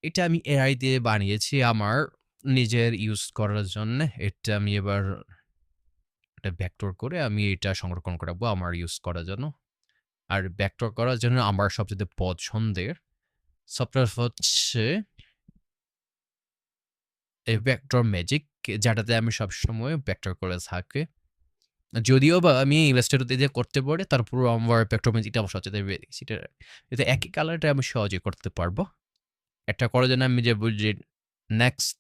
এটা আমি এআই দিয়ে বানিয়েছি আমার নিজের ইউজ করার জন্যে। এটা আমি এবার এটা ভেক্টর করে আমি এটা সংরক্ষণ করে রাখবো আমার ইউজ করার জন্য। আর ভেক্টর করার জন্য আমার সবচাইতে পছন্দের সফটওয়্যার হচ্ছে এই ভেক্টর ম্যাজিক, যেটাতে আমি সবসময় ভেক্টর করে থাকি। যদিও বা আমি ইলাস্ট্রেটর দিয়ে করতে পারি, তারপরেও আমার ভেক্টর ম্যাজিকটা আমার সবচাইতে বেশি। এটা একই কালারটা আমি সহজেই করতে পারবো। এটা করার জন্য আমি যে বুঝি নেক্সট,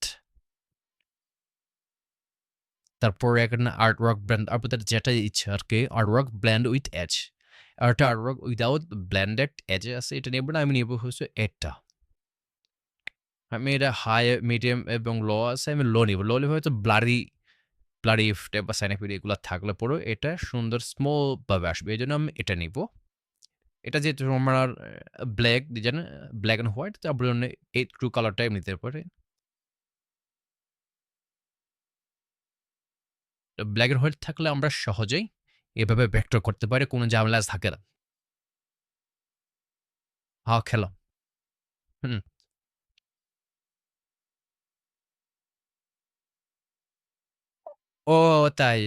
তারপর এখানে আর্টওয়ার্ক ব্লেন্ড, আপনাদের যেটা ইচ্ছা আরকি, আর্টওয়ার্ক ব্লেন্ড উইথ এজ। আর একটা আর্টওয়ার্ক উইদাউট ব্লেন্ডেড এজ আছে, এটা নেব না, আমি নেব হচ্ছে এটা। আমি এটা হাই, মিডিয়াম এবং লো আছে, আমি লো নিব। লো নিলে হয়তো ব্লারি ব্লারি টাইপ বা সাইনিক এগুলো থাকলে পরেও এটা সুন্দর স্মল ভাবে আসবে। এজন্য আমি এটা নিব। এটা যেহেতু আমার black design, black and white, তারপরে এই ট্রু কালারটাই নিতে পারে। ব্ল্যাক এন্ড হোয়াইট থাকলে আমরা সহজেই এভাবে ভেক্টর করতে পারি, কোনো ঝামেলা থাকে না। হ্যাঁ, খেলো। হুম। ও তাই।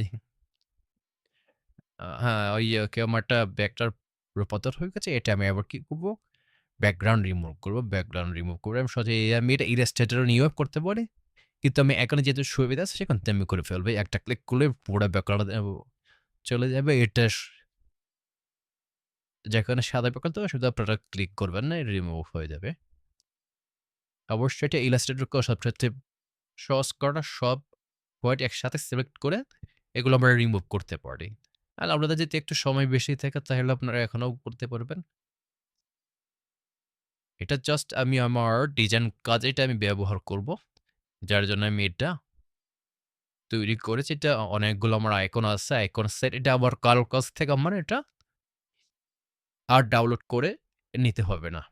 হ্যাঁ, ওই কেউ আমারটা ব্যাগটার রূপান্তর হয়ে গেছে। এটা আমি আবার কি করব? ব্যাকগ্রাউন্ড রিমুভ করব। ব্যাকগ্রাউন্ড রিমুভ করে আমি সহজেই আমি এটা ইলাস্ট্রেটর নিয়েও করতে পারি। কিন্তু আমি এখানে যেহেতু সুবিধা আছে সেখান থেকে আমি করে ফেলবো। একটা ক্লিক করলে পুরো ব্যাকগ্রাউন্ড চলে যাবে। এটা যেখানে সাদা ব্যাকগ্রাউন্ড থাকবে শুধু আপনারা ক্লিক করবেন না, রিমুভ হয়ে যাবে। অবশ্যই এটা ইলাস্ট্রেটর সবচাইতে সহজ করা, সব হোয়াইট একসাথে সিলেক্ট করে এগুলো আমরা রিমুভ করতে পারি। আর আপনাদের যদি একটু সময় বেশি থাকে তাহলে আপনারা এখনও করতে পারবেন। এটা জাস্ট আমি আমার ডিজাইন কাজে এটা আমি ব্যবহার করব। যার জন্য আমি এটা তৈরি করেছি। এটা অনেকগুলো আমার আইকন আছে, আইকন সেট। এটা আবার কারো কাছ থেকে আমার এটা আর ডাউনলোড করে নিতে হবে না।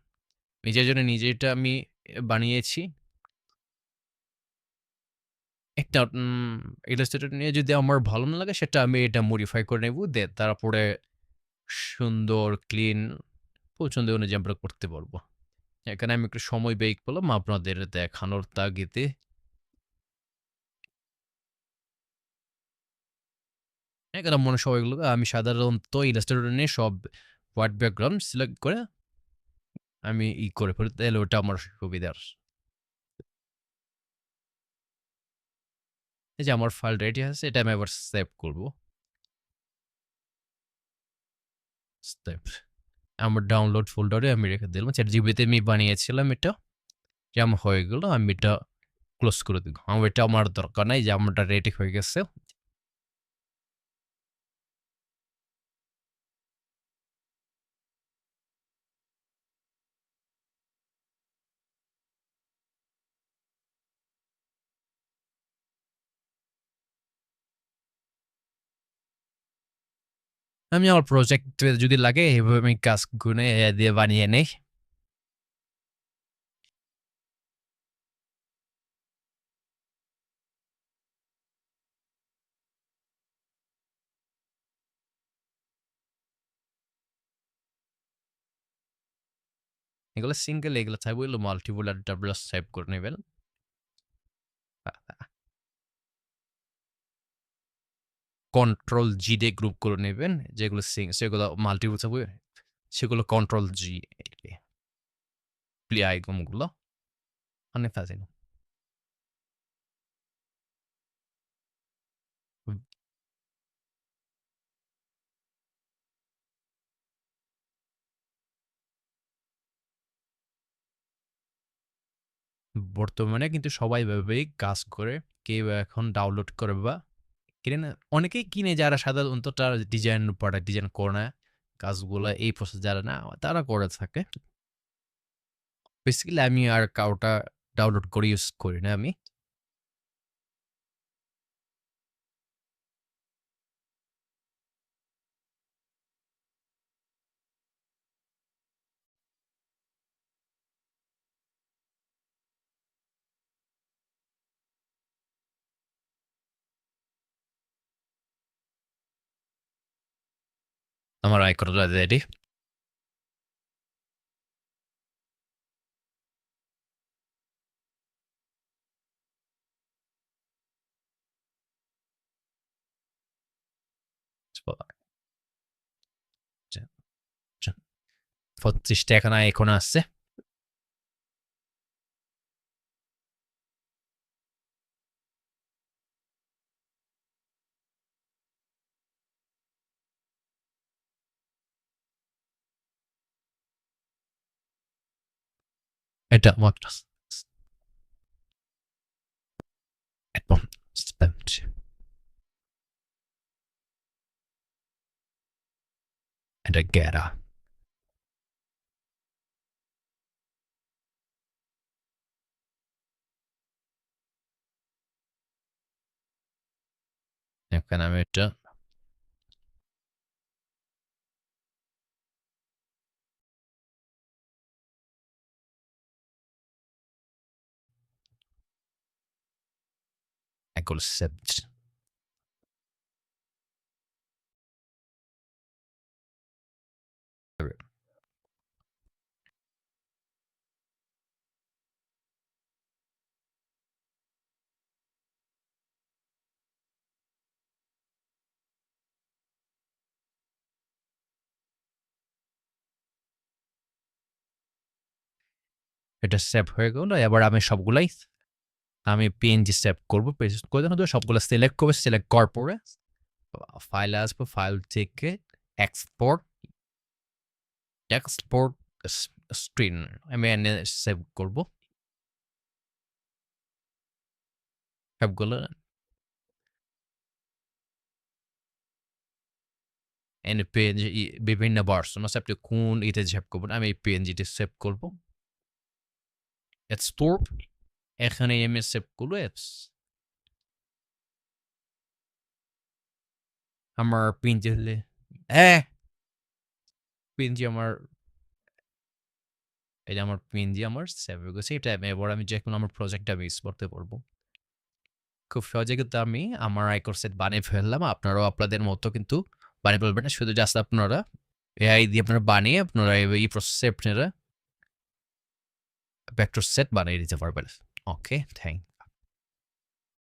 নিজের জন্য নিজে এটা আমি বানিয়েছি। একটা ইলাস্ট্রেটর নিয়ে যদি আমার ভালো না লাগে সেটা আমি এটা মডিফাই করে নেব। তারপরে সুন্দর ক্লিন পছন্দ অনুযায়ী আমরা করতে পারবো। এখানে আমি একটু সময় ব্যয় করলাম আপনাদের দেখানোর তাগিদে। এখানে মনে সবাই এগুলো আমি সাধারণত ইলাস্ট্রেটর নিয়ে সব হোয়াইট ব্যাকগ্রাউন্ড সিলেক্ট করে আমি করে ফেলি। তাহলে ওটা আমার সুবিধার। এই যে আমার ফাইল রেডি আছে, এটা আমি আবার সেভ করব। সেভ। আমার ডাউনলোড ফোল্ডারে আমি রেখে দিলাম। ChatGPT আমি বানিয়েছিলাম এটা। যেমন হয়ে গেল আমি এটা ক্লোজ করে দিব। আমার এটা আমার দরকার নাই, যে আমারটা রেডি হয়ে গেছে। আমি আমার প্রজেক্ট যদি লাগে এভাবে আমি কাজ গুনে দিয়ে বানিয়ে নেই। এগুলো সিঙ্গেল, এগুলো থাকবে, এগুলো মাল্টিপল আর ডাবল সেভ করে নেবেন। কন্ট্রোল জি দিয়ে গ্রুপ করে নেবেন। যেগুলো সেগুলো মাল্টিপল থাকবে সেগুলো কন্ট্রোল জি প্লি আইকন গুলো অনেক ফাজিল। বর্তমানে কিন্তু সবাই এভাবেই কাজ করে। কেউ এখন ডাউনলোড করে বা কিনে না, অনেকেই কিনে যারা সাধারণত তারা ডিজাইন প্রোডাক্ট ডিজাইন করে না। কাজগুলা এই প্রসেস যারা না তারা করে থাকে। বেসিক্যালি আমি আর কাউটা ডাউনলোড করে ইউজ করি না আমি। আমার আইকনটা রেডি। 25টা এখন আসছে। এটা মাত্র spent. এটা গেরা। এখানে আমি এটা equal 7. এটা সেভ হয়ে গেল। এবার আমি সবগুলাই আমি PNG সেভ করবো। পেস্ট করে দেন, সবগুলো সিলেক্ট করবে। সিলেক্ট করার পরে ফাইলে আসবো, ফাইল থেকে এক্সপোর্ট স্ক্রিন আমি এনে সেভ করবো সবগুলো। এনে PNG বিভিন্ন ভার্সন আছে, আপনি কোন এতে সেভ করবেন। আমি এই PNGটি সেভ করবো। এক্সপোর্ট এখানে আমি সেভ করবো। আমার PNG হলে PNG আমার এটা আমার PNG আমার সেভ হয়ে গেছে। এটা এবার আমি যে কোনো আমার প্রজেক্টে আমি ইউজ করতে পারবো খুব সহজে। কিন্তু আমি আমার আইকর সেট বানিয়ে ফেললাম। আপনারাও আপনাদের মতো কিন্তু বানিয়ে ফেলবেন না, শুধু জাস্ট আপনারা এআই দিয়ে আপনারা বানিয়ে আপনারা এই প্রসেসে আপনারা ভেক্টর সেট বানিয়ে দিতে পারবেন। ওকে, থ্যাংক